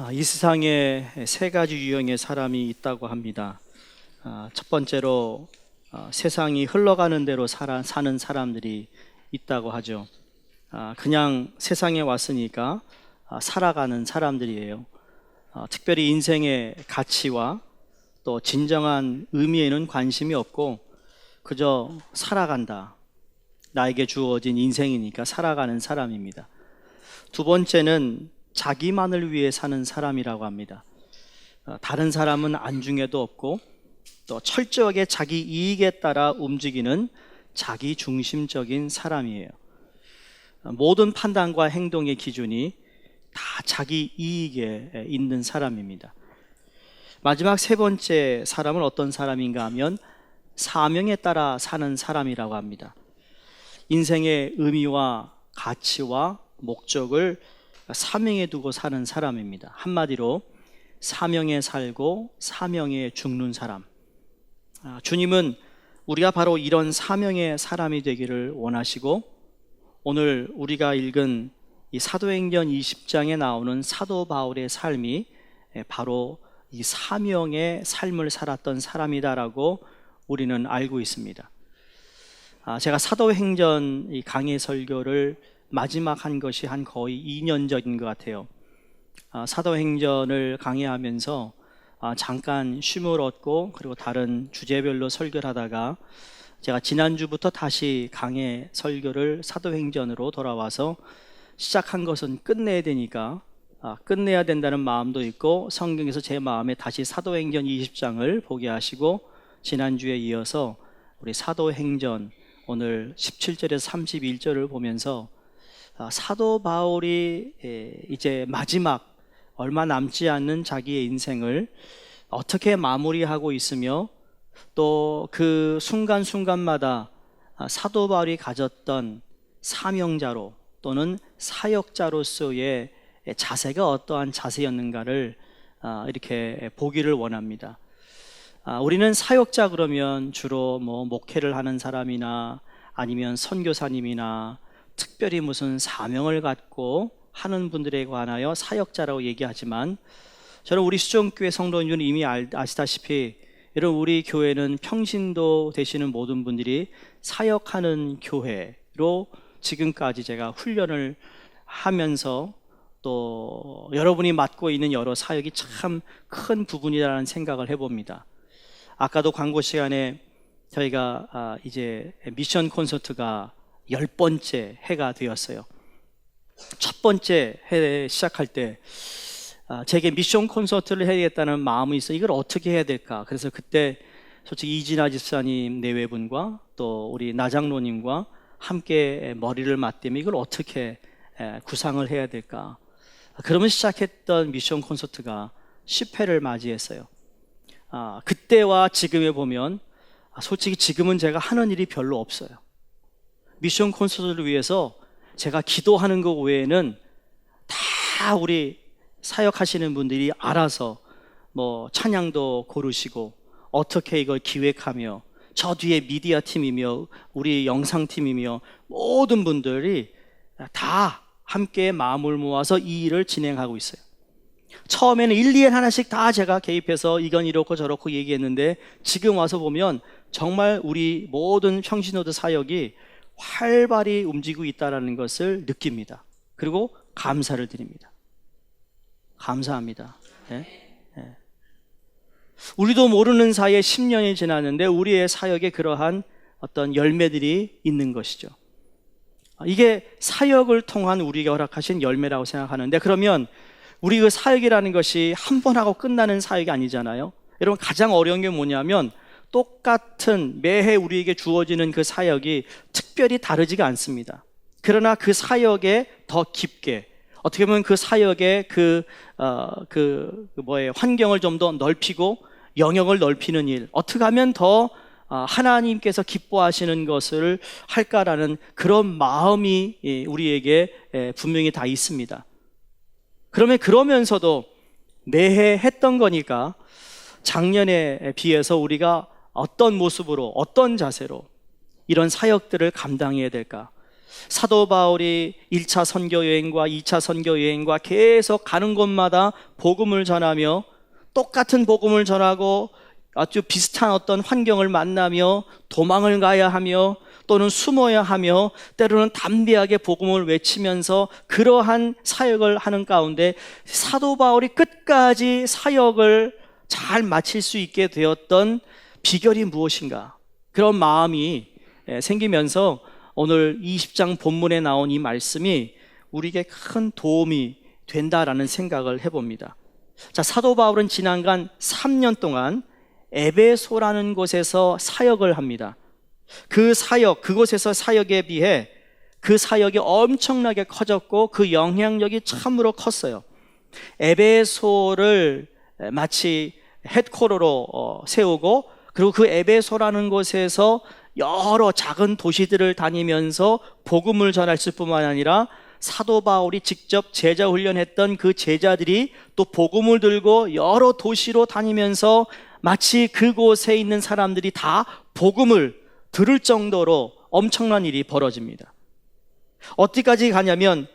이 세상에 세 가지 유형의 사람이 있다고 합니다. 첫 번째로 세상이 흘러가는 대로 사는 사람들이 있다고 하죠. 그냥 세상에 왔으니까 살아가는 사람들이에요. 특별히 인생의 가치와 또 진정한 의미에는 관심이 없고 그저 살아간다. 나에게 주어진 인생이니까 살아가는 사람입니다. 두 번째는 자기만을 위해 사는 사람이라고 합니다. 다른 사람은 안중에도 없고 또 철저하게 자기 이익에 따라 움직이는 자기 중심적인 사람이에요. 모든 판단과 행동의 기준이 다 자기 이익에 있는 사람입니다. 마지막 세 번째 사람은 어떤 사람인가 하면 사명에 따라 사는 사람이라고 합니다. 인생의 의미와 가치와 목적을 사명에 두고 사는 사람입니다. 한마디로 사명에 살고 사명에 죽는 사람. 주님은 우리가 바로 이런 사명의 사람이 되기를 원하시고 오늘 우리가 읽은 이 사도행전 20장에 나오는 사도 바울의 삶이 바로 이 사명의 삶을 살았던 사람이다라고 우리는 알고 있습니다. 제가 사도행전 이 강의 설교를 마지막 한 것이 한 거의 2년 전인 것 같아요. 사도행전을 강의하면서 잠깐 쉼을 얻고 그리고 다른 주제별로 설교를 하다가 제가 지난주부터 다시 강의 설교를 사도행전으로 돌아와서 시작한 것은 끝내야 되니까 끝내야 된다는 마음도 있고 성경에서 제 마음에 다시 사도행전 20장을 보게 하시고 지난주에 이어서 우리 사도행전 오늘 17절에서 31절을 보면서 사도 바울이 이제 마지막 얼마 남지 않는 자기의 인생을 어떻게 마무리하고 있으며 또 그 순간순간마다 사도 바울이 가졌던 사명자로 또는 사역자로서의 자세가 어떠한 자세였는가를 이렇게 보기를 원합니다. 우리는 사역자 그러면 주로 목회를 하는 사람이나 아니면 선교사님이나 특별히 무슨 사명을 갖고 하는 분들에 관하여 사역자라고 얘기하지만 저는 우리 수정교회 성도님들은 이미 아시다시피 이런 우리 교회는 평신도 되시는 모든 분들이 사역하는 교회로 지금까지 제가 훈련을 하면서 또 여러분이 맡고 있는 여러 사역이 참 큰 부분이라는 생각을 해봅니다. 아까도 광고 시간에 저희가 이제 미션 콘서트가 10번째 해가 되었어요. 첫 번째 해 시작할 때 제게 미션 콘서트를 해야겠다는 마음이 있어. 이걸 어떻게 해야 될까? 그래서 그때 솔직히 이진아 집사님 내외분과 또 우리 나장로님과 함께 머리를 맞대며 이걸 어떻게 구상을 해야 될까? 그러면 시작했던 미션 콘서트가 10회를 맞이했어요. 그때와 지금에 보면 솔직히 지금은 제가 하는 일이 별로 없어요. 미션 콘서트를 위해서 제가 기도하는 것 외에는 다 우리 사역하시는 분들이 알아서 찬양도 고르시고 어떻게 이걸 기획하며 저 뒤에 미디어 팀이며 우리 영상팀이며 모든 분들이 다 함께 마음을 모아서 이 일을 진행하고 있어요. 처음에는 일일이 하나씩 다 제가 개입해서 이건 이렇고 저렇고 얘기했는데 지금 와서 보면 정말 우리 모든 평신도들 사역이 활발히 움직이고 있다는 것을 느낍니다. 그리고 감사를 드립니다. 감사합니다. 네? 네. 우리도 모르는 사이에 10년이 지났는데 우리의 사역에 그러한 어떤 열매들이 있는 것이죠. 이게 사역을 통한 우리가 허락하신 열매라고 생각하는데 그러면 우리 그 사역이라는 것이 한 번 하고 끝나는 사역이 아니잖아요. 여러분 가장 어려운 게 뭐냐면 똑같은 매해 우리에게 주어지는 그 사역이 특별히 다르지가 않습니다. 그러나 그 사역에 더 깊게 어떻게 보면 그 사역의 환경을 좀 더 넓히고 영역을 넓히는 일 어떻게 하면 더 하나님께서 기뻐하시는 것을 할까라는 그런 마음이 우리에게 분명히 다 있습니다. 그러면서도 매해 했던 거니까 작년에 비해서 우리가 어떤 모습으로 어떤 자세로 이런 사역들을 감당해야 될까? 사도 바울이 1차 선교 여행과 2차 선교 여행과 계속 가는 곳마다 복음을 전하며 똑같은 복음을 전하고 아주 비슷한 어떤 환경을 만나며 도망을 가야 하며 또는 숨어야 하며 때로는 담대하게 복음을 외치면서 그러한 사역을 하는 가운데 사도 바울이 끝까지 사역을 잘 마칠 수 있게 되었던 비결이 무엇인가? 그런 마음이 생기면서 오늘 20장 본문에 나온 이 말씀이 우리에게 큰 도움이 된다라는 생각을 해봅니다. 자, 사도 바울은 지난간 3년 동안 에베소라는 곳에서 사역을 합니다. 그 사역, 그곳에서 사역에 비해 그 사역이 엄청나게 커졌고 그 영향력이 참으로 컸어요. 에베소를 마치 헤드쿼터로 세우고 그리고 그 에베소라는 곳에서 여러 작은 도시들을 다니면서 복음을 전했을 뿐만 아니라 사도 바울이 직접 제자 훈련했던 그 제자들이 또 복음을 들고 여러 도시로 다니면서 마치 그곳에 있는 사람들이 다 복음을 들을 정도로 엄청난 일이 벌어집니다. 어디까지 가냐면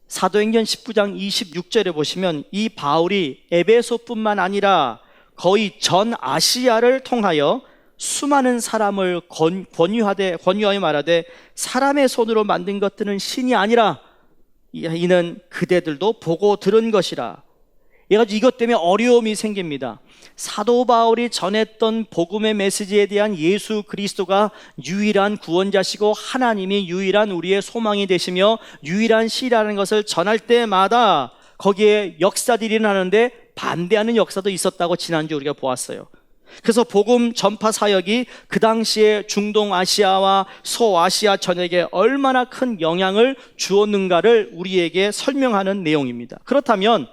사도행전 19장 26절에 보시면 이 바울이 에베소뿐만 아니라 거의 전 아시아를 통하여 수많은 사람을 권유하여 말하되 사람의 손으로 만든 것들은 신이 아니라 이는 그대들도 보고 들은 것이라. 이것 때문에 어려움이 생깁니다. 사도 바울이 전했던 복음의 메시지에 대한 예수 그리스도가 유일한 구원자시고 하나님이 유일한 우리의 소망이 되시며 유일한 시라는 것을 전할 때마다 거기에 역사들이 일어나는데 반대하는 역사도 있었다고 지난주 우리가 보았어요. 그래서 복음 전파 사역이 그 당시에 중동 아시아와 소아시아 전역에 얼마나 큰 영향을 주었는가를 우리에게 설명하는 내용입니다. 그렇다면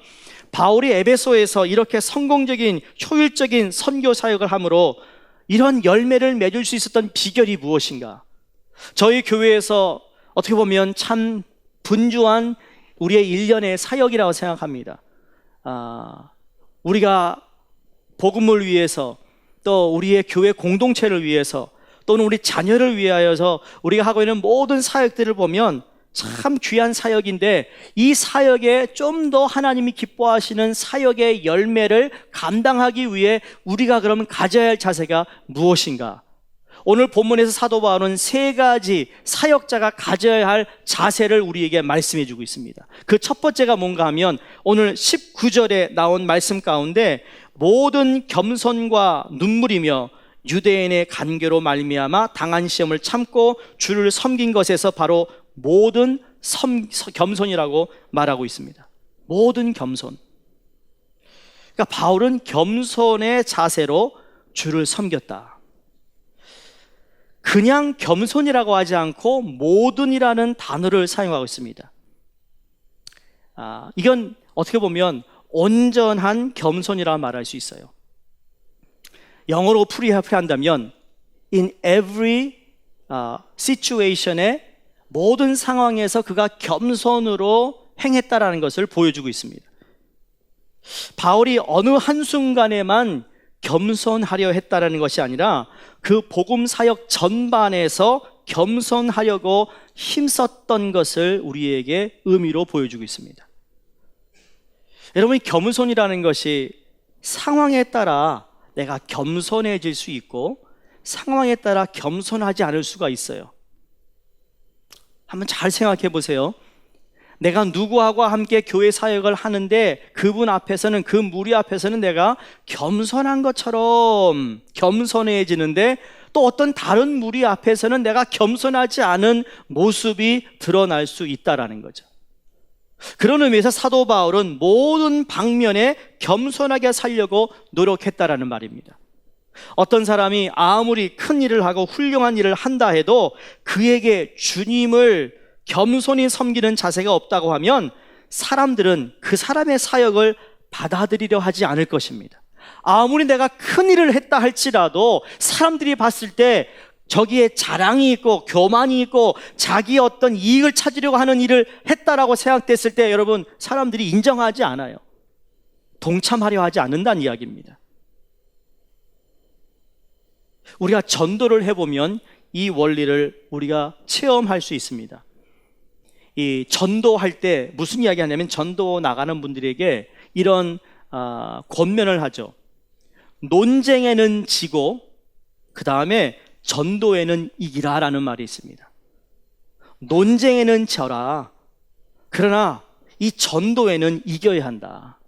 바울이 에베소에서 이렇게 성공적인 효율적인 선교 사역을 함으로 이런 열매를 맺을 수 있었던 비결이 무엇인가? 저희 교회에서 어떻게 보면 참 분주한 우리의 일련의 사역이라고 생각합니다. 우리가 복음을 위해서 또 우리의 교회 공동체를 위해서 또는 우리 자녀를 위하여서 우리가 하고 있는 모든 사역들을 보면 참 귀한 사역인데 이 사역에 좀 더 하나님이 기뻐하시는 사역의 열매를 감당하기 위해 우리가 그러면 가져야 할 자세가 무엇인가? 오늘 본문에서 사도 바울은 세 가지 사역자가 가져야 할 자세를 우리에게 말씀해 주고 있습니다. 그 첫 번째가 뭔가 하면 오늘 19절에 나온 말씀 가운데 모든 겸손과 눈물이며 유대인의 간계로 말미암아 당한 시험을 참고 주를 섬긴 것에서 바로 모든 겸손이라고 말하고 있습니다. 모든 겸손. 그러니까 바울은 겸손의 자세로 주를 섬겼다. 그냥 겸손이라고 하지 않고 모든이라는 단어를 사용하고 있습니다. 이건 어떻게 보면 온전한 겸손이라 말할 수 있어요. 영어로 풀이한다면 in every situation에 모든 상황에서 그가 겸손으로 행했다라는 것을 보여주고 있습니다. 바울이 어느 한순간에만 겸손하려 했다라는 것이 아니라 그 복음 사역 전반에서 겸손하려고 힘썼던 것을 우리에게 의미로 보여주고 있습니다. 여러분, 겸손이라는 것이 상황에 따라 내가 겸손해질 수 있고 상황에 따라 겸손하지 않을 수가 있어요. 한번 잘 생각해 보세요. 내가 누구하고 함께 교회 사역을 하는데 그분 앞에서는, 그 무리 앞에서는 내가 겸손한 것처럼 겸손해지는데 또 어떤 다른 무리 앞에서는 내가 겸손하지 않은 모습이 드러날 수 있다라는 거죠. 그런 의미에서 사도 바울은 모든 방면에 겸손하게 살려고 노력했다라는 말입니다. 어떤 사람이 아무리 큰 일을 하고 훌륭한 일을 한다 해도 그에게 주님을 겸손히 섬기는 자세가 없다고 하면 사람들은 그 사람의 사역을 받아들이려 하지 않을 것입니다. 아무리 내가 큰 일을 했다 할지라도 사람들이 봤을 때 저기에 자랑이 있고 교만이 있고 자기의 어떤 이익을 찾으려고 하는 일을 했다라고 생각됐을 때 여러분, 사람들이 인정하지 않아요. 동참하려 하지 않는다는 이야기입니다. 우리가 전도를 해보면 이 원리를 우리가 체험할 수 있습니다. 이 전도할 때 무슨 이야기 하냐면, 전도 나가는 분들에게 이런 권면을 하죠. 논쟁에는 지고 그 다음에 전도에는 이기라라는 말이 있습니다. 논쟁에는 져라. 그러나 이 전도에는 이겨야 한다.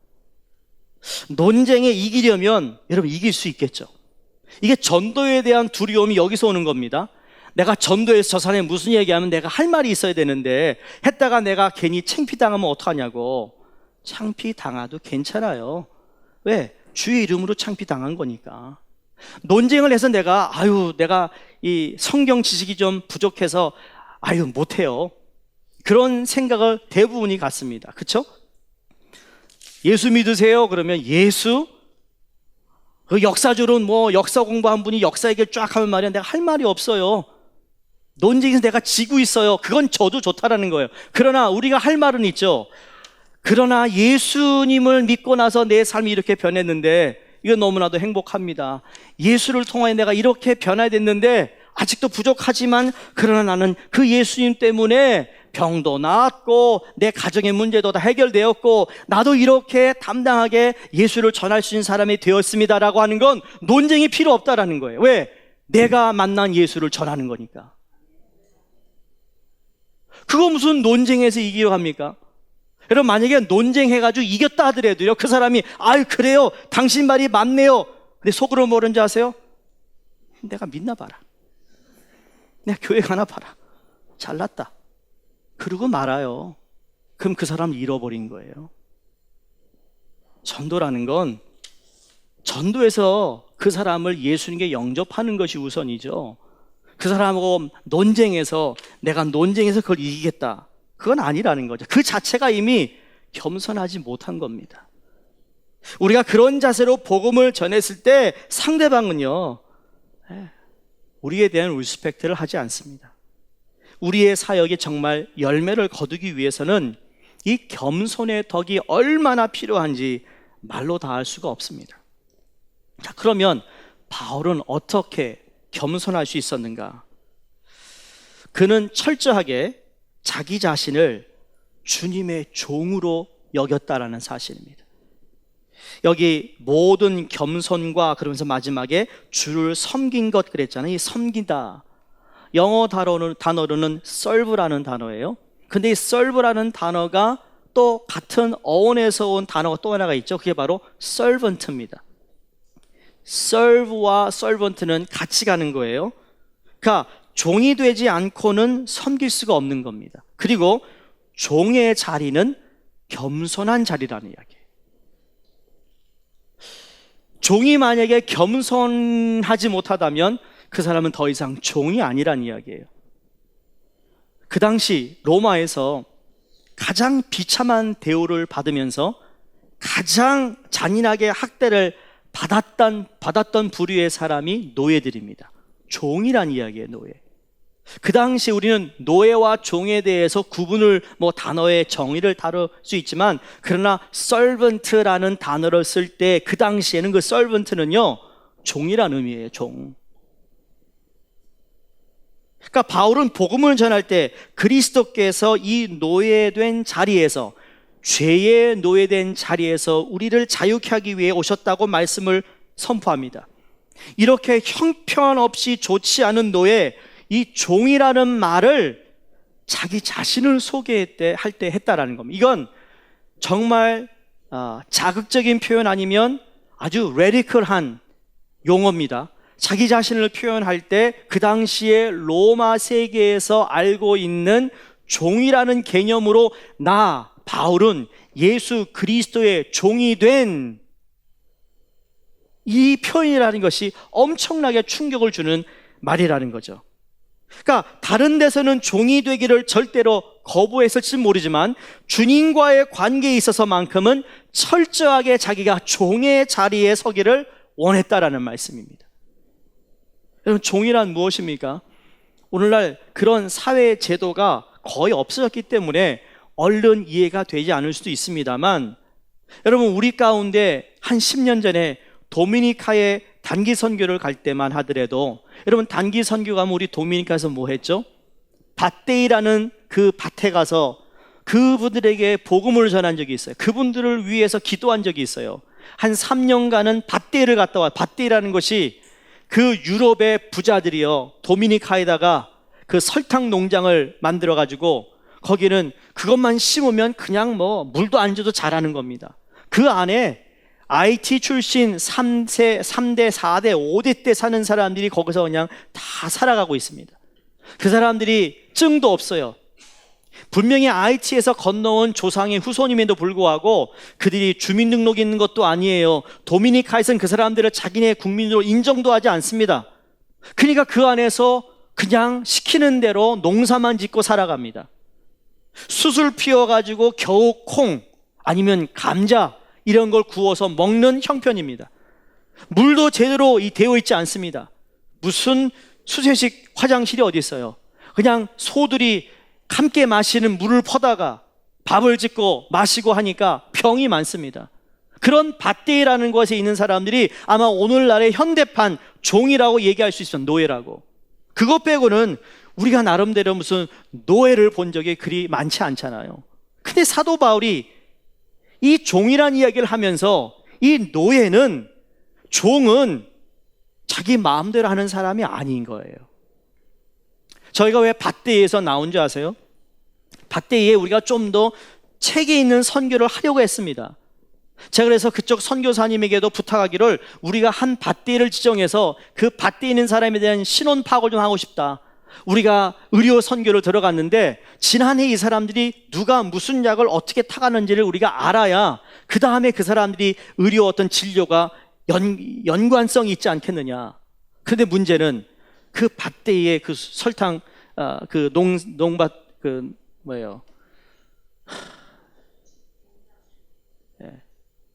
논쟁에 이기려면 여러분 이길 수 있겠죠. 이게 전도에 대한 두려움이 여기서 오는 겁니다. 내가 전도에서 저 사람이 무슨 얘기하면 내가 할 말이 있어야 되는데 했다가 내가 괜히 창피당하면 어떡하냐고. 창피당해도 괜찮아요. 왜? 주의 이름으로 창피당한 거니까. 논쟁을 해서 내가 이 성경 지식이 좀 부족해서 못해요. 그런 생각을 대부분이 갖습니다. 그렇죠? 예수 믿으세요? 그러면 예수? 그 역사적으로는 역사 공부한 분이 역사 얘기를 쫙 하면 말이야, 내가 할 말이 없어요. 논쟁에서 내가 지고 있어요. 그건 저도 좋다라는 거예요. 그러나 우리가 할 말은 있죠. 그러나 예수님을 믿고 나서 내 삶이 이렇게 변했는데 이건 너무나도 행복합니다. 예수를 통하여 내가 이렇게 변화됐는데 아직도 부족하지만 그러나 나는 그 예수님 때문에 병도 나았고 내 가정의 문제도 다 해결되었고 나도 이렇게 담당하게 예수를 전할 수 있는 사람이 되었습니다라고 하는 건 논쟁이 필요 없다라는 거예요. 왜? 내가 만난 예수를 전하는 거니까. 그거 무슨 논쟁에서 이기려 합니까? 여러분, 만약에 논쟁해가지고 이겼다 하더라도요, 그 사람이 그래요, 당신 말이 맞네요. 근데 속으로 뭐라는지 아세요? 내가 믿나 봐라, 내가 교회 가나 봐라, 잘났다, 그러고 말아요. 그럼 그 사람을 잃어버린 거예요. 전도라는 건 전도에서 그 사람을 예수님께 영접하는 것이 우선이죠. 그 사람하고 논쟁해서 내가 논쟁해서 그걸 이기겠다, 그건 아니라는 거죠. 그 자체가 이미 겸손하지 못한 겁니다. 우리가 그런 자세로 복음을 전했을 때 상대방은요, 우리에 대한 리스펙트를 하지 않습니다. 우리의 사역이 정말 열매를 거두기 위해서는 이 겸손의 덕이 얼마나 필요한지 말로 다 할 수가 없습니다. 자, 그러면 바울은 어떻게 겸손할 수 있었는가? 그는 철저하게 자기 자신을 주님의 종으로 여겼다라는 사실입니다. 여기 모든 겸손과 그러면서 마지막에 주를 섬긴 것 그랬잖아요. 이 섬기다, 영어 단어로는 serve라는 단어예요. 근데 이 serve라는 단어가 또 같은 어원에서 온 단어가 또 하나가 있죠. 그게 바로 servant입니다. serve와 servant는 같이 가는 거예요. 그러니까 종이 되지 않고는 섬길 수가 없는 겁니다. 그리고 종의 자리는 겸손한 자리라는 이야기예요. 종이 만약에 겸손하지 못하다면 그 사람은 더 이상 종이 아니란 이야기예요. 그 당시 로마에서 가장 비참한 대우를 받으면서 가장 잔인하게 학대를 받았던 부류의 사람이 노예들입니다. 종이란 이야기예요, 노예. 그 당시 우리는 노예와 종에 대해서 구분을 단어의 정의를 다룰 수 있지만, 그러나 servant라는 단어를 쓸 때 그 당시에는 그 servant는요, 종이라는 의미예요, 종. 그러니까 바울은 복음을 전할 때 그리스도께서 이 노예된 자리에서, 죄의 노예된 자리에서 우리를 자유케 하기 위해 오셨다고 말씀을 선포합니다. 이렇게 형편없이 좋지 않은 노예, 이 종이라는 말을 자기 자신을 소개할 때 했다라는 겁니다. 이건 정말 자극적인 표현 아니면 아주 레디컬한 용어입니다. 자기 자신을 표현할 때 그 당시에 로마 세계에서 알고 있는 종이라는 개념으로 나 바울은 예수 그리스도의 종이 된, 이 표현이라는 것이 엄청나게 충격을 주는 말이라는 거죠. 그러니까 다른 데서는 종이 되기를 절대로 거부했을지 모르지만 주님과의 관계에 있어서만큼은 철저하게 자기가 종의 자리에 서기를 원했다라는 말씀입니다. 여러분, 종이란 무엇입니까? 오늘날 그런 사회 제도가 거의 없어졌기 때문에 얼른 이해가 되지 않을 수도 있습니다만, 여러분, 우리 가운데 한 10년 전에 도미니카에 단기 선교를 갈 때만 하더라도, 여러분, 단기 선교 가면 우리 도미니카에서 뭐 했죠? 밭대이라는 그 밭에 가서 그분들에게 복음을 전한 적이 있어요. 그분들을 위해서 기도한 적이 있어요. 한 3년간은 밭대이를 갔다 와요. 밭대이라는 것이 그 유럽의 부자들이요, 도미니카에다가 그 설탕 농장을 만들어 가지고 거기는 그것만 심으면 그냥 뭐 물도 안 줘도 자라는 겁니다. 그 안에 IT 출신 3대, 4대, 5대 때 사는 사람들이 거기서 그냥 다 살아가고 있습니다. 그 사람들이 증도 없어요. 분명히 IT에서 건너온 조상의 후손임에도 불구하고 그들이 주민등록이 있는 것도 아니에요. 도미니카에서는 그 사람들을 자기네 국민으로 인정도 하지 않습니다. 그러니까 그 안에서 그냥 시키는 대로 농사만 짓고 살아갑니다. 숯을 피워가지고 겨우 콩 아니면 감자 이런 걸 구워서 먹는 형편입니다. 물도 제대로 되어 있지 않습니다. 무슨 수세식 화장실이 어디 있어요? 그냥 소들이 함께 마시는 물을 퍼다가 밥을 짓고 마시고 하니까 병이 많습니다. 그런 밭대이라는 것에 있는 사람들이 아마 오늘날의 현대판 종이라고 얘기할 수 있어요. 노예라고. 그것 빼고는 우리가 나름대로 무슨 노예를 본 적이 그리 많지 않잖아요. 근데 사도 바울이 이 종이란 이야기를 하면서 이 노예는, 종은 자기 마음대로 하는 사람이 아닌 거예요. 저희가 왜 밭대이에서 나온 줄 아세요? 밭대이에 우리가 좀 더 책에 있는 선교를 하려고 했습니다. 제가 그래서 그쪽 선교사님에게도 부탁하기를 우리가 한 밭대이를 지정해서 그 밭대에 있는 사람에 대한 신원 파악을 좀 하고 싶다. 우리가 의료 선교를 들어갔는데 지난해 이 사람들이 누가 무슨 약을 어떻게 타가는지를 우리가 알아야 그 다음에 그 사람들이 의료 어떤 진료가 연관성이 있지 않겠느냐. 그런데 문제는 그 밭대이에 그 설탕 그 농밭 그 뭐예요?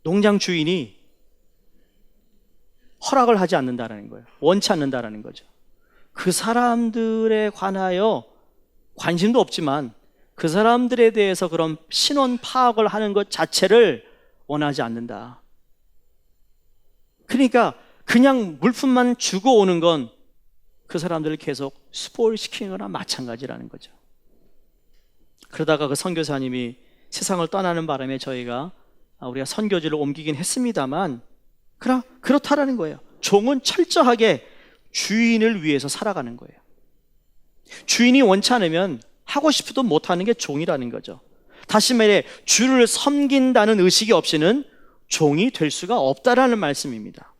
농장 주인이 허락을 하지 않는다라는 거예요. 원치 않는다라는 거죠. 그 사람들에 관하여 관심도 없지만 그 사람들에 대해서 그런 신원 파악을 하는 것 자체를 원하지 않는다. 그러니까 그냥 물품만 주고 오는 건 그 사람들을 계속 스포일시키는 거나 마찬가지라는 거죠. 그러다가 그 선교사님이 세상을 떠나는 바람에 우리가 선교지를 옮기긴 했습니다만 그렇다라는 거예요. 종은 철저하게 주인을 위해서 살아가는 거예요. 주인이 원치 않으면 하고 싶어도 못하는 게 종이라는 거죠. 다시 말해 주를 섬긴다는 의식이 없이는 종이 될 수가 없다라는 말씀입니다.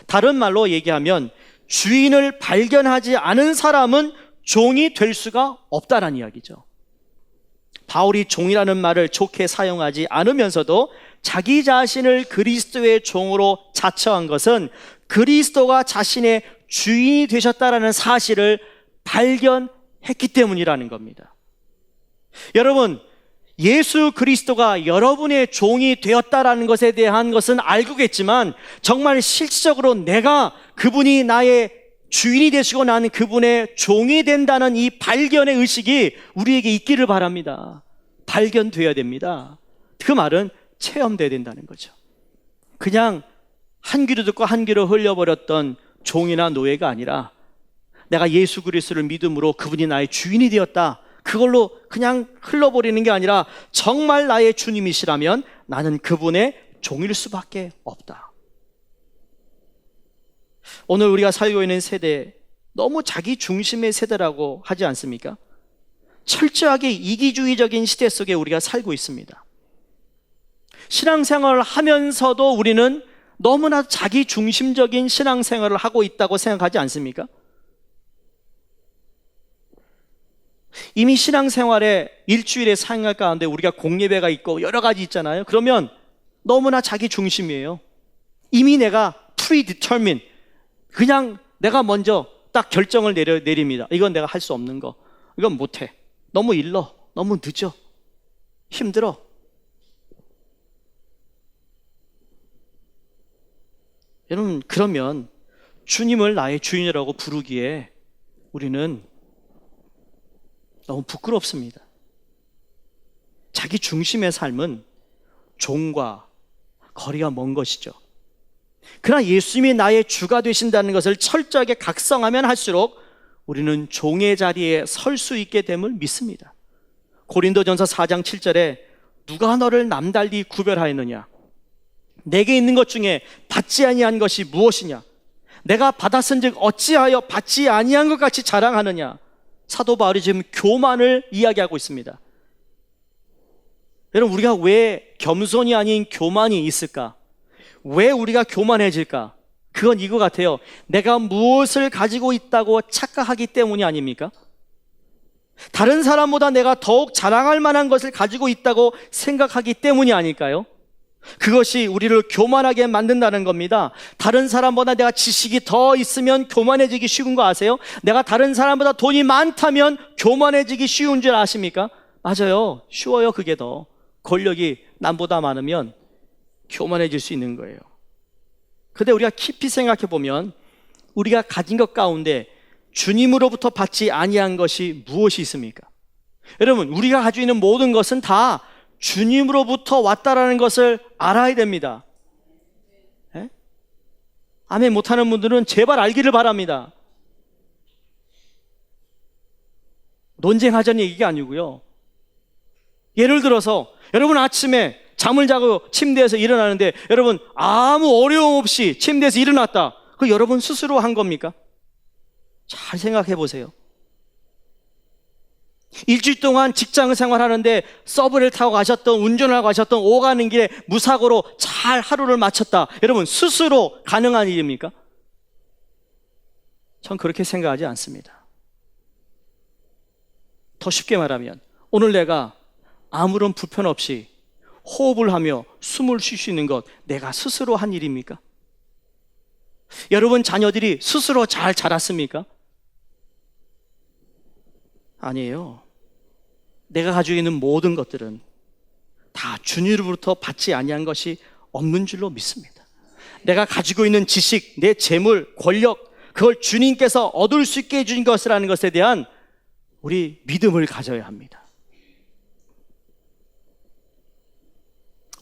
다른 말로 얘기하면 주인을 발견하지 않은 사람은 종이 될 수가 없다라는 이야기죠. 바울이 종이라는 말을 좋게 사용하지 않으면서도 자기 자신을 그리스도의 종으로 자처한 것은 그리스도가 자신의 주인이 되셨다라는 사실을 발견했기 때문이라는 겁니다. 여러분, 예수 그리스도가 여러분의 종이 되었다라는 것에 대한 것은 알고겠지만 정말 실질적으로 내가 그분이 나의 주인이 되시고 나는 그분의 종이 된다는 이 발견의 의식이 우리에게 있기를 바랍니다. 발견되어야 됩니다. 그 말은 체험되어야 된다는 거죠. 그냥 한 귀로 듣고 한 귀로 흘려버렸던 종이나 노예가 아니라 내가 예수 그리스도를 믿음으로 그분이 나의 주인이 되었다. 그걸로 그냥 흘러버리는 게 아니라 정말 나의 주님이시라면 나는 그분의 종일 수밖에 없다. 오늘 우리가 살고 있는 세대, 너무 자기 중심의 세대라고 하지 않습니까? 철저하게 이기주의적인 시대 속에 우리가 살고 있습니다. 신앙생활을 하면서도 우리는 너무나 자기 중심적인 신앙생활을 하고 있다고 생각하지 않습니까? 이미 신앙생활에 일주일에 사용할 가운데 우리가 공예배가 있고 여러 가지 있잖아요. 그러면 너무나 자기 중심이에요. 이미 내가 predetermined, 그냥 내가 먼저 딱 결정을 내립니다. 이건 내가 할 수 없는 거, 이건 못해, 너무 일러, 너무 늦어, 힘들어. 여러분, 그러면 주님을 나의 주인이라고 부르기에 우리는 너무 부끄럽습니다. 자기 중심의 삶은 종과 거리가 먼 것이죠. 그러나 예수님이 나의 주가 되신다는 것을 철저하게 각성하면 할수록 우리는 종의 자리에 설 수 있게 됨을 믿습니다. 고린도전서 4장 7절에 누가 너를 남달리 구별하였느냐? 내게 있는 것 중에 받지 아니한 것이 무엇이냐? 내가 받았은즉 어찌하여 받지 아니한 것 같이 자랑하느냐? 사도 바울이 지금 교만을 이야기하고 있습니다. 여러분, 우리가 왜 겸손이 아닌 교만이 있을까? 왜 우리가 교만해질까? 그건 이거 같아요. 내가 무엇을 가지고 있다고 착각하기 때문이 아닙니까? 다른 사람보다 내가 더욱 자랑할 만한 것을 가지고 있다고 생각하기 때문이 아닐까요? 그것이 우리를 교만하게 만든다는 겁니다. 다른 사람보다 내가 지식이 더 있으면 교만해지기 쉬운 거 아세요? 내가 다른 사람보다 돈이 많다면 교만해지기 쉬운 줄 아십니까? 맞아요. 쉬워요. 그게 더. 권력이 남보다 많으면 교만해질 수 있는 거예요. 근데 우리가 깊이 생각해 보면 우리가 가진 것 가운데 주님으로부터 받지 아니한 것이 무엇이 있습니까? 여러분, 우리가 가지고 있는 모든 것은 다 주님으로부터 왔다라는 것을 알아야 됩니다. 에? 아멘 못하는 분들은 제발 알기를 바랍니다. 논쟁하자는 얘기가 아니고요. 예를 들어서 여러분 아침에 잠을 자고 침대에서 일어나는데 여러분 아무 어려움 없이 침대에서 일어났다. 그 여러분 스스로 한 겁니까? 잘 생각해 보세요. 일주일 동안 직장 생활하는데 서브를 타고 가셨던, 운전을 하고 가셨던, 오가는 길에 무사고로 잘 하루를 마쳤다. 여러분 스스로 가능한 일입니까? 전 그렇게 생각하지 않습니다. 더 쉽게 말하면 오늘 내가 아무런 불편 없이 호흡을 하며 숨을 쉴 수 있는 것, 내가 스스로 한 일입니까? 여러분 자녀들이 스스로 잘 자랐습니까? 아니에요. 내가 가지고 있는 모든 것들은 다 주님으로부터 받지 아니한 것이 없는 줄로 믿습니다. 내가 가지고 있는 지식, 내 재물, 권력, 그걸 주님께서 얻을 수 있게 해주신 것이라는 것에 대한 우리 믿음을 가져야 합니다.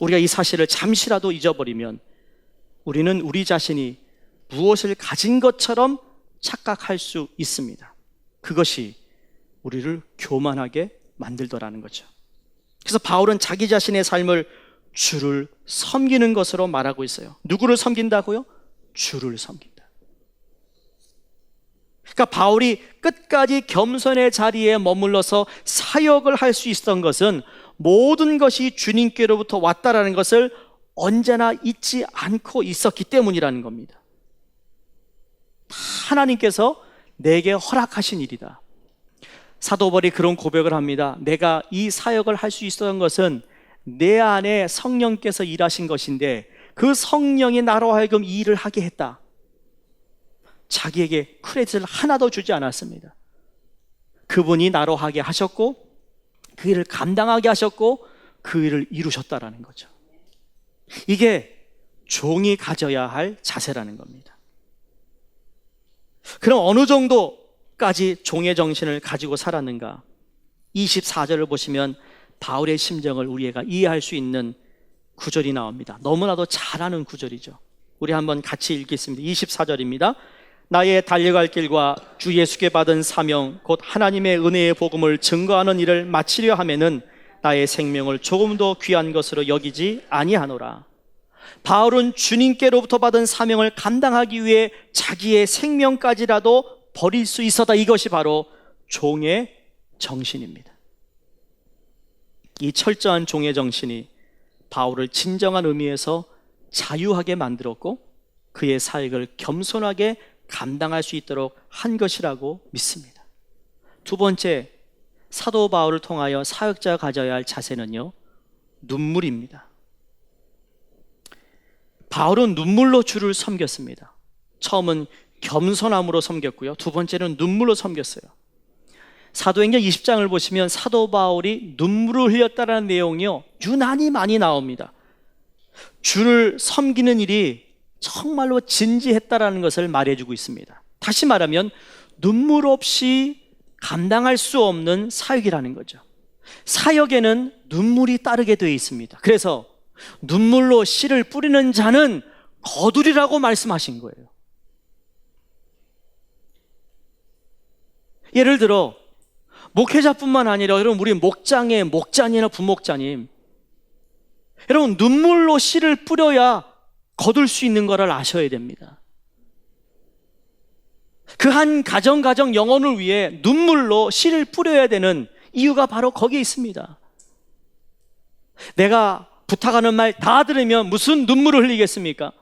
우리가 이 사실을 잠시라도 잊어버리면 우리는 우리 자신이 무엇을 가진 것처럼 착각할 수 있습니다. 그것이 우리를 교만하게 만들더라는 거죠. 그래서 바울은 자기 자신의 삶을 주를 섬기는 것으로 말하고 있어요. 누구를 섬긴다고요? 주를 섬긴다. 그러니까 바울이 끝까지 겸손의 자리에 머물러서 사역을 할 수 있었던 것은 모든 것이 주님께로부터 왔다라는 것을 언제나 잊지 않고 있었기 때문이라는 겁니다. 하나님께서 내게 허락하신 일이다. 사도 바울이 그런 고백을 합니다. 내가 이 사역을 할 수 있었던 것은 내 안에 성령께서 일하신 것인데 그 성령이 나로 하여금 이 일을 하게 했다. 자기에게 크레딧을 하나도 주지 않았습니다. 그분이 나로 하게 하셨고 그 일을 감당하게 하셨고 그 일을 이루셨다라는 거죠. 이게 종이 가져야 할 자세라는 겁니다. 그럼 어느 정도까지 종의 정신을 가지고 살았는가? 24절을 보시면 바울의 심정을 우리가 이해할 수 있는 구절이 나옵니다. 너무나도 잘 아는 구절이죠. 우리 한번 같이 읽겠습니다. 24절입니다. 나의 달려갈 길과 주 예수께 받은 사명 곧 하나님의 은혜의 복음을 증거하는 일을 마치려 하면은 나의 생명을 조금도 귀한 것으로 여기지 아니하노라. 바울은 주님께로부터 받은 사명을 감당하기 위해 자기의 생명까지라도 버릴 수 있었다. 이것이 바로 종의 정신입니다. 이 철저한 종의 정신이 바울을 진정한 의미에서 자유하게 만들었고 그의 사역을 겸손하게 감당할 수 있도록 한 것이라고 믿습니다. 두 번째, 사도 바울을 통하여 사역자가 가져야 할 자세는요, 눈물입니다. 바울은 눈물로 주를 섬겼습니다. 처음은 겸손함으로 섬겼고요, 두 번째는 눈물로 섬겼어요. 사도행전 20장을 보시면 사도 바울이 눈물을 흘렸다는 내용이요, 유난히 많이 나옵니다. 주를 섬기는 일이 정말로 진지했다라는 것을 말해주고 있습니다. 다시 말하면 눈물 없이 감당할 수 없는 사역이라는 거죠. 사역에는 눈물이 따르게 되어 있습니다. 그래서 눈물로 씨를 뿌리는 자는 거두리라고 말씀하신 거예요. 예를 들어 목회자뿐만 아니라 여러분, 우리 목장의 목자님이나 부목자님, 여러분, 눈물로 씨를 뿌려야 거둘 수 있는 것을 아셔야 됩니다. 그 한 가정 영혼을 위해 눈물로 씨를 뿌려야 되는 이유가 바로 거기에 있습니다. 내가 부탁하는 말 다 들으면 무슨 눈물을 흘리겠습니까?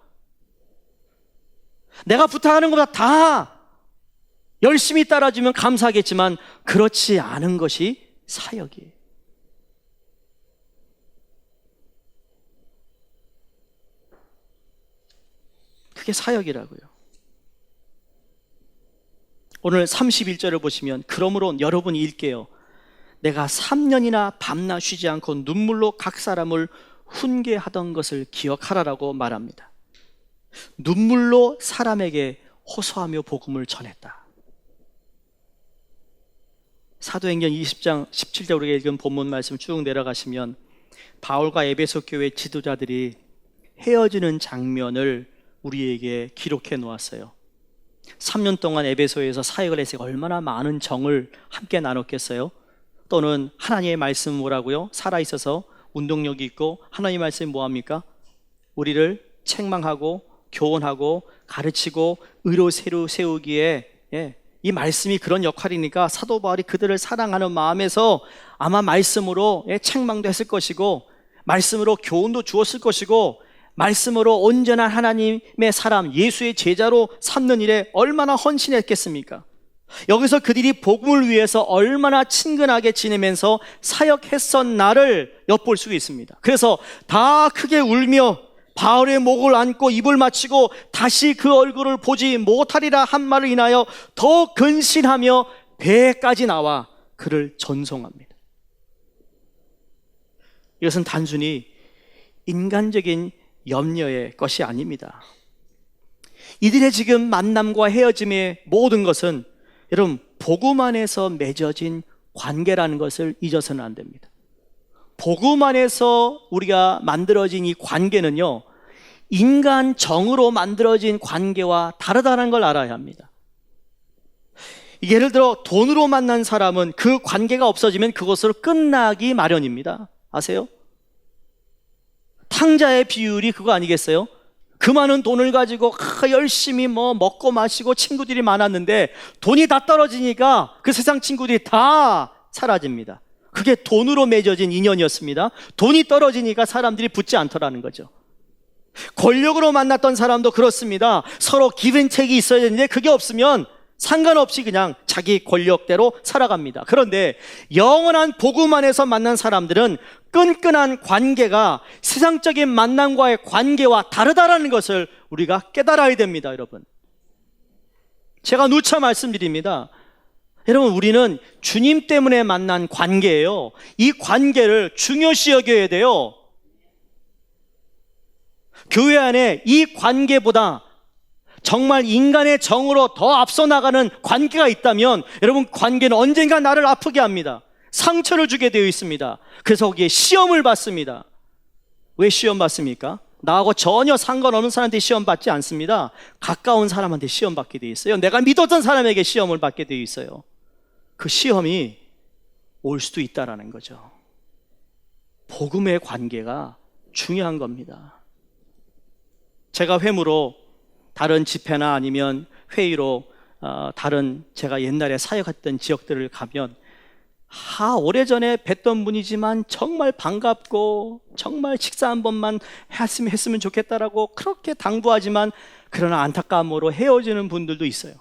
내가 부탁하는 것보다 다 열심히 따라주면 감사하겠지만 그렇지 않은 것이 사역이에요. 그게 사역이라고요. 오늘 31절을 보시면, 그러므로 여러분이 읽게요. 내가 3년이나 밤낮 쉬지 않고 눈물로 각 사람을 훈계하던 것을 기억하라라고 말합니다. 눈물로 사람에게 호소하며 복음을 전했다. 사도행전 20장 17절 우리가 읽은 본문 말씀 쭉 내려가시면, 바울과 에베소 교회 지도자들이 헤어지는 장면을 우리에게 기록해 놓았어요. 3년 동안 에베소에서 사역을 했으니 얼마나 많은 정을 함께 나눴겠어요? 또는 하나님의 말씀 뭐라고요? 살아있어서 운동력이 있고, 하나님의 말씀이 뭐합니까? 우리를 책망하고 교훈하고 가르치고 의로 세우기에, 이 말씀이 그런 역할이니까 사도 바울이 그들을 사랑하는 마음에서 아마 말씀으로 책망도 했을 것이고, 말씀으로 교훈도 주었을 것이고, 말씀으로 온전한 하나님의 사람, 예수의 제자로 삼는 일에 얼마나 헌신했겠습니까? 여기서 그들이 복음을 위해서 얼마나 친근하게 지내면서 사역했었나를 엿볼 수 있습니다. 그래서 다 크게 울며 바울의 목을 안고 입을 맞추고 다시 그 얼굴을 보지 못하리라 한 말을 인하여 더 근신하며 배까지 나와 그를 전송합니다. 이것은 단순히 인간적인 염려의 것이 아닙니다. 이들의 지금 만남과 헤어짐의 모든 것은 여러분, 복음 안에서 맺어진 관계라는 것을 잊어서는 안 됩니다. 복음 안에서 우리가 만들어진 이 관계는요, 인간 정으로 만들어진 관계와 다르다는 걸 알아야 합니다. 예를 들어 돈으로 만난 사람은 그 관계가 없어지면 그것으로 끝나기 마련입니다. 아세요? 탕자의 비율이 그거 아니겠어요? 그 많은 돈을 가지고 열심히 먹고 마시고 친구들이 많았는데 돈이 다 떨어지니까 그 세상 친구들이 다 사라집니다. 그게 돈으로 맺어진 인연이었습니다. 돈이 떨어지니까 사람들이 붙지 않더라는 거죠. 권력으로 만났던 사람도 그렇습니다. 서로 기브앤테이크가 있어야 되는데 그게 없으면 상관없이 그냥 자기 권력대로 살아갑니다. 그런데 영원한 복음 안에서 만난 사람들은 끈끈한 관계가 세상적인 만남과의 관계와 다르다라는 것을 우리가 깨달아야 됩니다. 여러분, 제가 누차 말씀드립니다. 여러분, 우리는 주님 때문에 만난 관계예요. 이 관계를 중요시 여겨야 돼요. 교회 안에 이 관계보다 정말 인간의 정으로 더 앞서 나가는 관계가 있다면 여러분, 관계는 언젠가 나를 아프게 합니다. 상처를 주게 되어 있습니다. 그래서 거기에 시험을 받습니다. 왜 시험 받습니까? 나하고 전혀 상관없는 사람한테 시험 받지 않습니다. 가까운 사람한테 시험 받게 되어 있어요. 내가 믿었던 사람에게 시험을 받게 되어 있어요. 그 시험이 올 수도 있다라는 거죠. 복음의 관계가 중요한 겁니다. 제가 회무로 다른 집회나 아니면 회의로 다른 제가 옛날에 사역했던 지역들을 가면 오래전에 뵀던 분이지만 정말 반갑고 정말 식사 한 번만 했으면 좋겠다라고 그렇게 당부하지만 그러나 안타까움으로 헤어지는 분들도 있어요.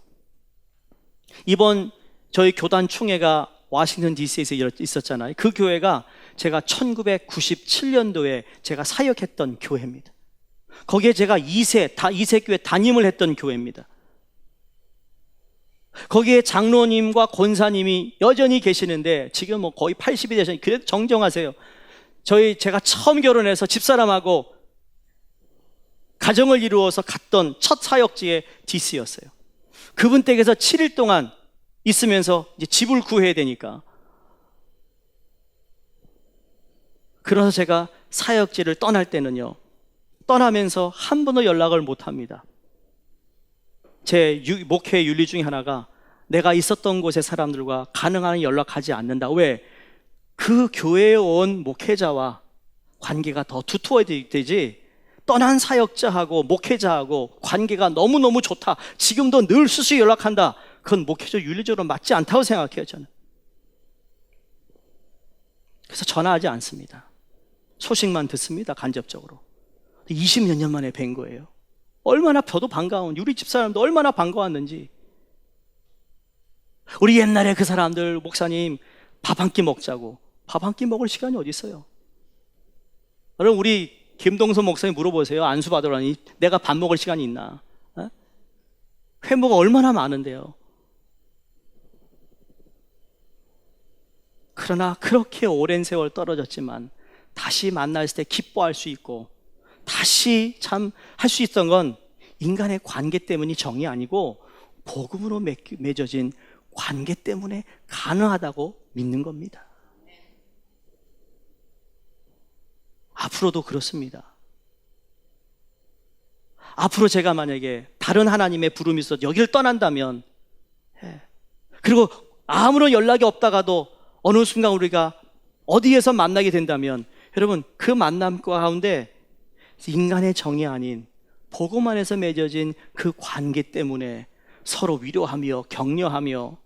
이번 저희 교단 충회가 워싱턴 DC에서 있었잖아요. 그 교회가 제가 1997년도에 제가 사역했던 교회입니다. 거기에 제가 2세 교회 담임을 했던 교회입니다. 거기에 장로님과 권사님이 여전히 계시는데 지금 거의 80이 되셨는데 그래도 정정하세요. 제가 처음 결혼해서 집사람하고 가정을 이루어서 갔던 첫 사역지에 DC였어요. 그분 댁에서 7일 동안 있으면서 이제 집을 구해야 되니까, 그래서 제가 사역지를 떠날 때는요, 떠나면서 한 번도 연락을 못 합니다. 제 목회 윤리 중에 하나가 내가 있었던 곳의 사람들과 가능한 연락하지 않는다. 왜? 그 교회에 온 목회자와 관계가 더 두터워야 되지, 떠난 사역자하고 목회자하고 관계가 너무너무 좋다, 지금도 늘 수시 연락한다, 그건 목회자 윤리적으로 맞지 않다고 생각해요, 저는. 그래서 전화하지 않습니다. 소식만 듣습니다, 간접적으로. 20몇 년 만에 뵌 거예요. 얼마나 저도 반가운, 우리 집사람도 얼마나 반가웠는지. 우리 옛날에 그 사람들, 목사님 밥 한 끼 먹자고, 밥 한 끼 먹을 시간이 어디 있어요? 여러분, 우리 김동선 목사님 물어보세요. 안수 받으라니 내가 밥 먹을 시간이 있나? 회모가 얼마나 많은데요. 그러나 그렇게 오랜 세월 떨어졌지만 다시 만났을 때 기뻐할 수 있고, 다시 참 할 수 있던 건 인간의 관계 때문이 정이 아니고 복음으로 맺어진 관계 때문에 가능하다고 믿는 겁니다. 앞으로도 그렇습니다. 앞으로 제가 만약에 다른 하나님의 부름이 있어 여기를 떠난다면, 그리고 아무런 연락이 없다가도 어느 순간 우리가 어디에서 만나게 된다면, 여러분, 그 만남 가운데 인간의 정이 아닌 복음 안에서 맺어진 그 관계 때문에 서로 위로하며 격려하며,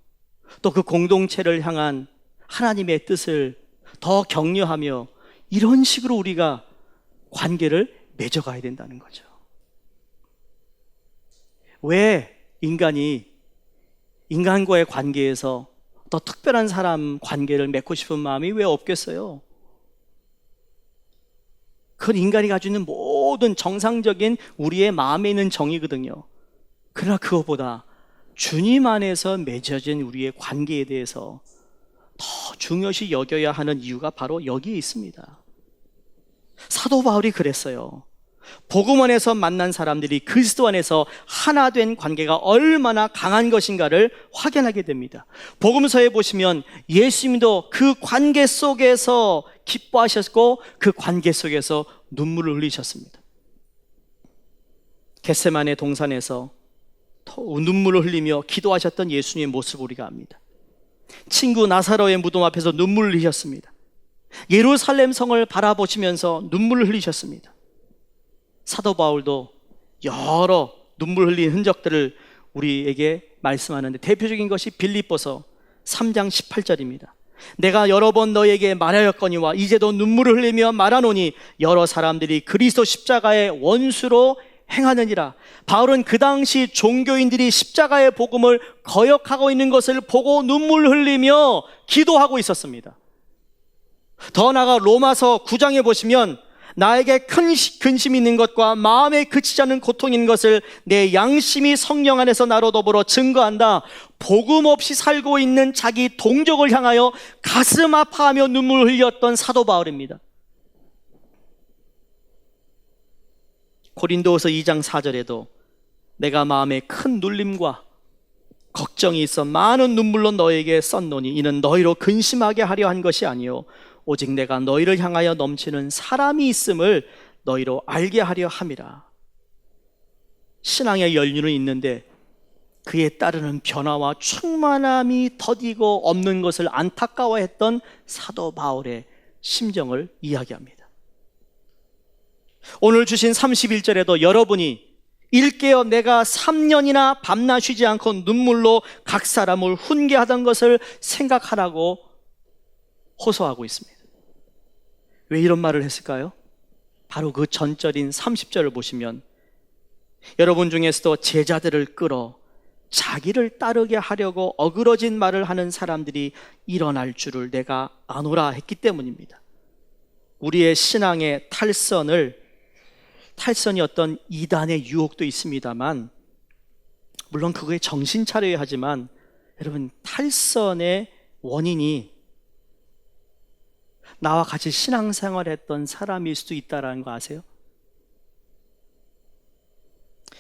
또 그 공동체를 향한 하나님의 뜻을 더 격려하며, 이런 식으로 우리가 관계를 맺어가야 된다는 거죠. 왜 인간과의 관계에서 더 특별한 사람 관계를 맺고 싶은 마음이 왜 없겠어요? 그건 인간이 가지고 있는 모든 정상적인 우리의 마음에 있는 정이거든요. 그러나 그것보다 주님 안에서 맺어진 우리의 관계에 대해서 더 중요시 여겨야 하는 이유가 바로 여기에 있습니다. 사도 바울이 그랬어요. 복음 안에서 만난 사람들이 그리스도 안에서 하나 된 관계가 얼마나 강한 것인가를 확인하게 됩니다. 복음서에 보시면 예수님도 그 관계 속에서 기뻐하셨고 그 관계 속에서 눈물을 흘리셨습니다. 겟세마네 동산에서 눈물을 흘리며 기도하셨던 예수님의 모습을 우리가 압니다. 친구 나사로의 무덤 앞에서 눈물을 흘리셨습니다. 예루살렘 성을 바라보시면서 눈물을 흘리셨습니다. 사도 바울도 여러 눈물 흘린 흔적들을 우리에게 말씀하는데, 대표적인 것이 빌립보서 3장 18절입니다. 내가 여러 번 너에게 말하였거니와 이제도 눈물을 흘리며 말하노니 여러 사람들이 그리스도 십자가의 원수로 행하느니라. 바울은 그 당시 종교인들이 십자가의 복음을 거역하고 있는 것을 보고 눈물 흘리며 기도하고 있었습니다. 더 나아가 로마서 9장에 보시면 나에게 큰 근심이 있는 것과 마음에 그치지 않는 고통이 있는 것을 내 양심이 성령 안에서 나로 더불어 증거한다. 복음 없이 살고 있는 자기 동족을 향하여 가슴 아파하며 눈물을 흘렸던 사도 바울입니다. 고린도후서 2장 4절에도 내가 마음에 큰 눌림과 걱정이 있어 많은 눈물로 너에게 썼노니 이는 너희로 근심하게 하려 한 것이 아니요 오직 내가 너희를 향하여 넘치는 사람이 있음을 너희로 알게 하려 함이라. 신앙의 연륜은 있는데 그에 따르는 변화와 충만함이 더디고 없는 것을 안타까워했던 사도 바울의 심정을 이야기합니다. 오늘 주신 31절에도 여러분이 일깨어 내가 3년이나 밤낮 쉬지 않고 눈물로 각 사람을 훈계하던 것을 생각하라고 호소하고 있습니다. 왜 이런 말을 했을까요? 바로 그 전절인 30절을 보시면 여러분 중에서도 제자들을 끌어 자기를 따르게 하려고 어그러진 말을 하는 사람들이 일어날 줄을 내가 아노라 했기 때문입니다. 우리의 신앙의 탈선이 어떤 이단의 유혹도 있습니다만, 물론 그거에 정신 차려야 하지만, 여러분, 탈선의 원인이 나와 같이 신앙생활을 했던 사람일 수도 있다는 거 아세요?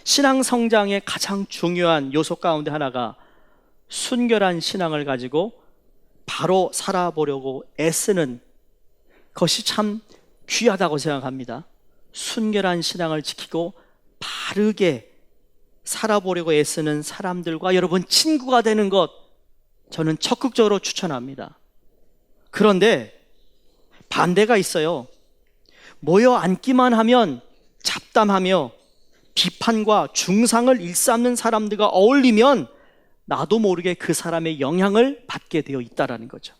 신앙 성장의 가장 중요한 요소 가운데 하나가 순결한 신앙을 가지고 바로 살아보려고 애쓰는 것이 참 귀하다고 생각합니다. 순결한 신앙을 지키고 바르게 살아보려고 애쓰는 사람들과 여러분 친구가 되는 것 저는 적극적으로 추천합니다. 그런데 반대가 있어요. 모여 앉기만 하면 잡담하며 비판과 중상을 일삼는 사람들과 어울리면 나도 모르게 그 사람의 영향을 받게 되어 있다는 거죠.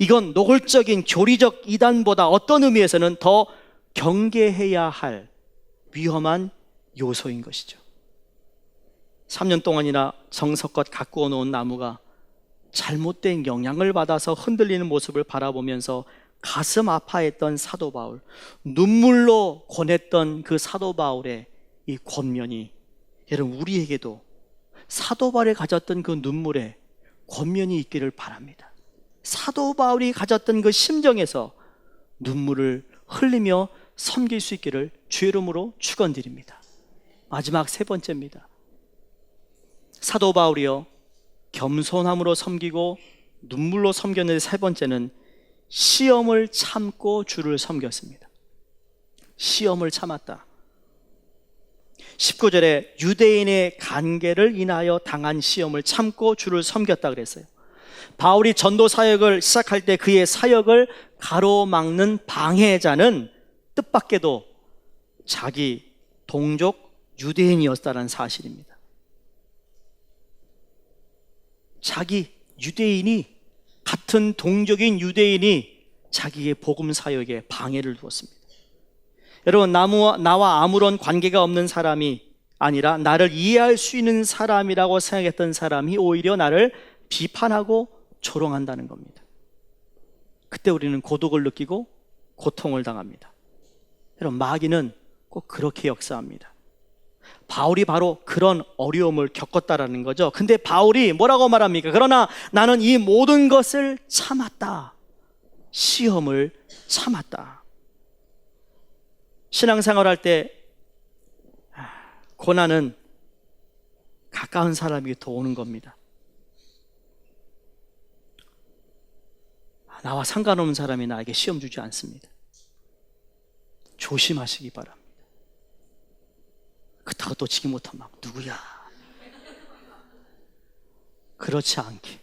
이건 노골적인 교리적 이단보다 어떤 의미에서는 더 경계해야 할 위험한 요소인 것이죠. 3년 동안이나 정성껏 가꾸어 놓은 나무가 잘못된 영향을 받아서 흔들리는 모습을 바라보면서 가슴 아파했던 사도 바울, 눈물로 권했던 그 사도 바울의 이 권면이 여러분 우리에게도 사도 바울이 가졌던 그 눈물에 권면이 있기를 바랍니다. 사도 바울이 가졌던 그 심정에서 눈물을 흘리며 섬길 수 있기를 주의 이름으로 축원드립니다. 마지막 세 번째입니다. 사도 바울이요 겸손함으로 섬기고 눈물로 섬겼는데 세 번째는 시험을 참고 주를 섬겼습니다. 시험을 참았다. 19절에 유대인의 간계를 인하여 당한 시험을 참고 주를 섬겼다 그랬어요. 바울이 전도 사역을 시작할 때 그의 사역을 가로막는 방해자는 뜻밖에도 자기 동족 유대인이었다는 사실입니다. 자기 유대인이, 같은 동족인 유대인이 자기의 복음 사역에 방해를 두었습니다. 여러분, 나와 아무런 관계가 없는 사람이 아니라 나를 이해할 수 있는 사람이라고 생각했던 사람이 오히려 나를 비판하고 조롱한다는 겁니다. 그때 우리는 고독을 느끼고 고통을 당합니다. 여러분, 마귀는 꼭 그렇게 역사합니다. 바울이 바로 그런 어려움을 겪었다라는 거죠. 근데 바울이 뭐라고 말합니까? 그러나 나는 이 모든 것을 참았다. 시험을 참았다. 신앙생활 할 때 고난은 가까운 사람이 더 오는 겁니다. 나와 상관없는 사람이 나에게 시험 주지 않습니다. 조심하시기 바랍니다. 그렇다고 또 지기 못하면 막 누구야? 그렇지 않게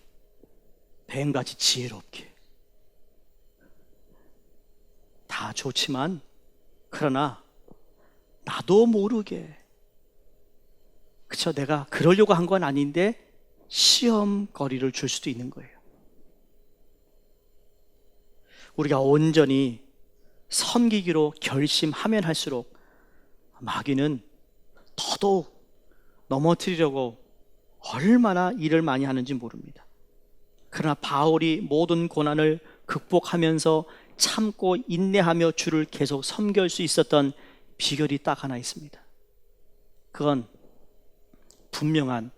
뱀같이 지혜롭게 다 좋지만 그러나 나도 모르게 그쵸? 내가 그러려고 한 건 아닌데 시험거리를 줄 수도 있는 거예요. 우리가 온전히 섬기기로 결심하면 할수록 마귀는 더더욱 넘어뜨리려고 얼마나 일을 많이 하는지 모릅니다. 그러나 바울이 모든 고난을 극복하면서 참고 인내하며 주를 계속 섬길 수 있었던 비결이 딱 하나 있습니다. 그건 분명한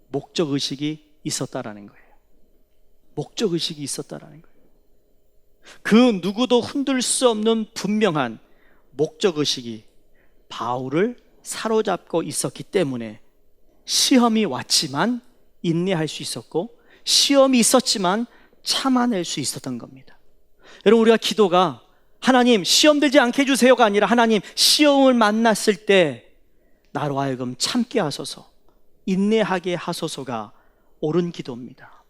목적의식이 있었다라는 거예요. 목적의식이 있었다라는 거예요. 그 누구도 흔들 수 없는 분명한 목적의식이 바울을 사로잡고 있었기 때문에 시험이 왔지만 인내할 수 있었고 시험이 있었지만 참아낼 수 있었던 겁니다. 여러분, 우리가 기도가 하나님 시험 들지 않게 해주세요가 아니라 하나님 시험을 만났을 때 나로 하여금 참게 하소서, 인내하게 하소서가 옳은 기도입니다.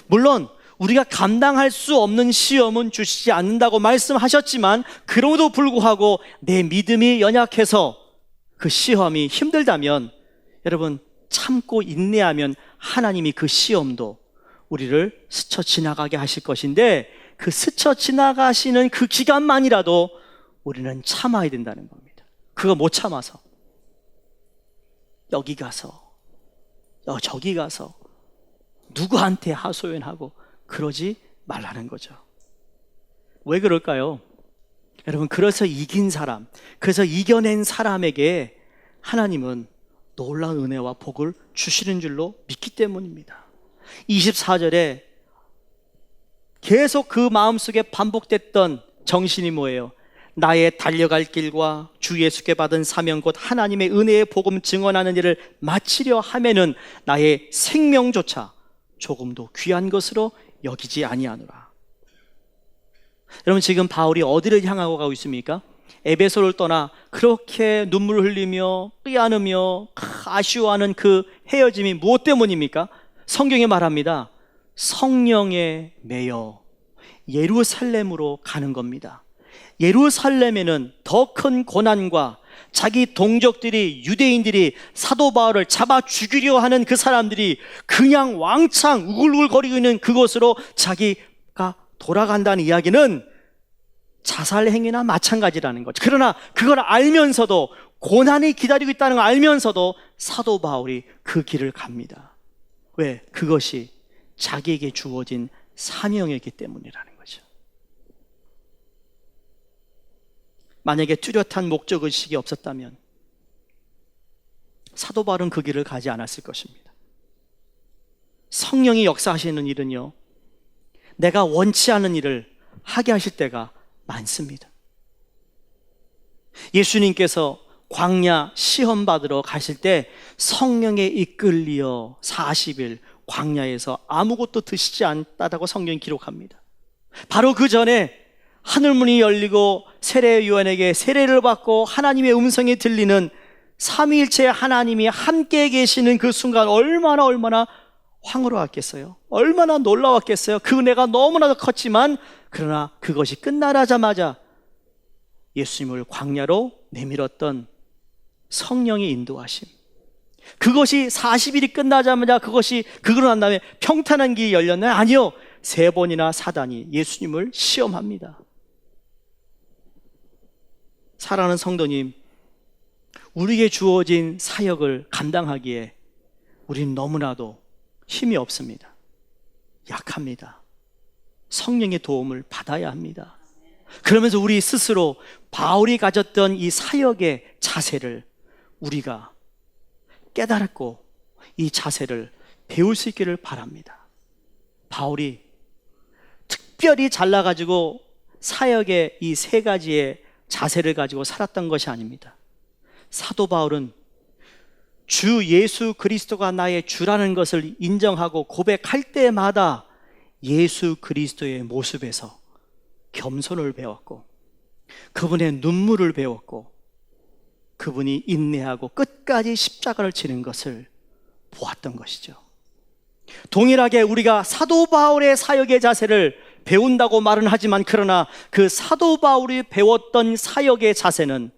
물론 우리가 감당할 수 없는 시험은 주시지 않는다고 말씀하셨지만 그럼에도 불구하고 내 믿음이 연약해서 그 시험이 힘들다면 여러분 참고 인내하면 하나님이 그 시험도 우리를 스쳐 지나가게 하실 것인데 그 스쳐 지나가시는 그 기간만이라도 우리는 참아야 된다는 겁니다. 그거 못 참아서 여기 가서 저기 가서 누구한테 하소연하고 그러지 말라는 거죠. 왜 그럴까요? 여러분, 그래서 이긴 사람, 그래서 이겨낸 사람에게 하나님은 놀라운 은혜와 복을 주시는 줄로 믿기 때문입니다. 24절에 계속 그 마음속에 반복됐던 정신이 뭐예요? 나의 달려갈 길과 주 예수께 받은 사명 곧 하나님의 은혜의 복음 증언하는 일을 마치려 하면은 나의 생명조차 조금도 귀한 것으로 여기지 아니하노라. 여러분, 지금 바울이 어디를 향하고 가고 있습니까? 에베소를 떠나 그렇게 눈물을 흘리며 삐안으며 아쉬워하는 그 헤어짐이 무엇 때문입니까? 성경에 말합니다. 성령에 매여 예루살렘으로 가는 겁니다. 예루살렘에는 더 큰 고난과 자기 동족들이, 유대인들이 사도 바울을 잡아 죽이려 하는 그 사람들이 그냥 왕창 우글우글거리고 있는 그곳으로 자기가 돌아간다는 이야기는 자살 행위나 마찬가지라는 거죠. 그러나 그걸 알면서도, 고난이 기다리고 있다는 걸 알면서도 사도 바울이 그 길을 갑니다. 왜? 그것이 자기에게 주어진 사명이기 때문이라는 거죠. 만약에 뚜렷한 목적의식이 없었다면 사도 바울은 그 길을 가지 않았을 것입니다. 성령이 역사하시는 일은요, 내가 원치 않은 일을 하게 하실 때가 많습니다. 예수님께서 광야 시험 받으러 가실 때 성령에 이끌리어 40일 광야에서 아무것도 드시지 않았다고 성경이 기록합니다. 바로 그 전에 하늘문이 열리고 세례 요한에게 세례를 받고 하나님의 음성이 들리는 삼위일체 하나님이 함께 계시는 그 순간 얼마나 황홀하겠어요. 얼마나 놀라웠겠어요. 그 은혜가 너무나도 컸지만, 그러나 그것이 끝나자마자 예수님을 광야로 내밀었던 성령의 인도하심, 그것이 40일이 끝나자마자 그거로 난 다음에 평탄한 길이 열렸나요? 아니요. 3번이나 사단이 예수님을 시험합니다. 사랑하는 성도님, 우리에게 주어진 사역을 감당하기에 우리는 너무나도 힘이 없습니다. 약합니다. 성령의 도움을 받아야 합니다. 그러면서 우리 스스로 바울이 가졌던 이 사역의 자세를 우리가 깨달았고 이 자세를 배울 수 있기를 바랍니다. 바울이 특별히 잘나가지고 사역의 이 3가지의 자세를 가지고 살았던 것이 아닙니다. 사도 바울은 주 예수 그리스도가 나의 주라는 것을 인정하고 고백할 때마다 예수 그리스도의 모습에서 겸손을 배웠고, 그분의 눈물을 배웠고, 그분이 인내하고 끝까지 십자가를 지는 것을 보았던 것이죠. 동일하게 우리가 사도 바울의 사역의 자세를 배운다고 말은 하지만, 그러나 그 사도 바울이 배웠던 사역의 자세는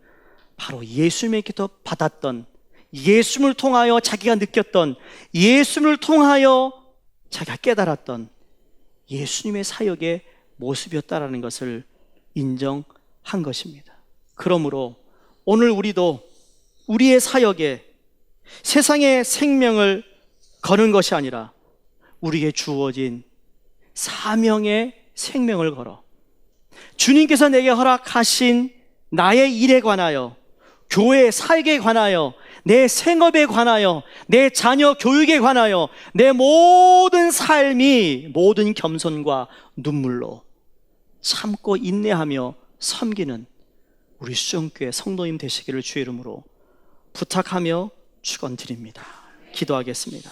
바로 예수님에게서 받았던, 예수님을 통하여 자기가 느꼈던, 예수님을 통하여 자기가 깨달았던 예수님의 사역의 모습이었다라는 것을 인정한 것입니다. 그러므로 오늘 우리도 우리의 사역에 세상의 생명을 거는 것이 아니라 우리에게 주어진 사명의 생명을 걸어 주님께서 내게 허락하신 나의 일에 관하여, 교회 사역에 관하여, 내 생업에 관하여, 내 자녀 교육에 관하여 내 모든 삶이 모든 겸손과 눈물로 참고 인내하며 섬기는 우리 수정교회 성도님 되시기를 주의 이름으로 부탁하며 축원드립니다. 기도하겠습니다.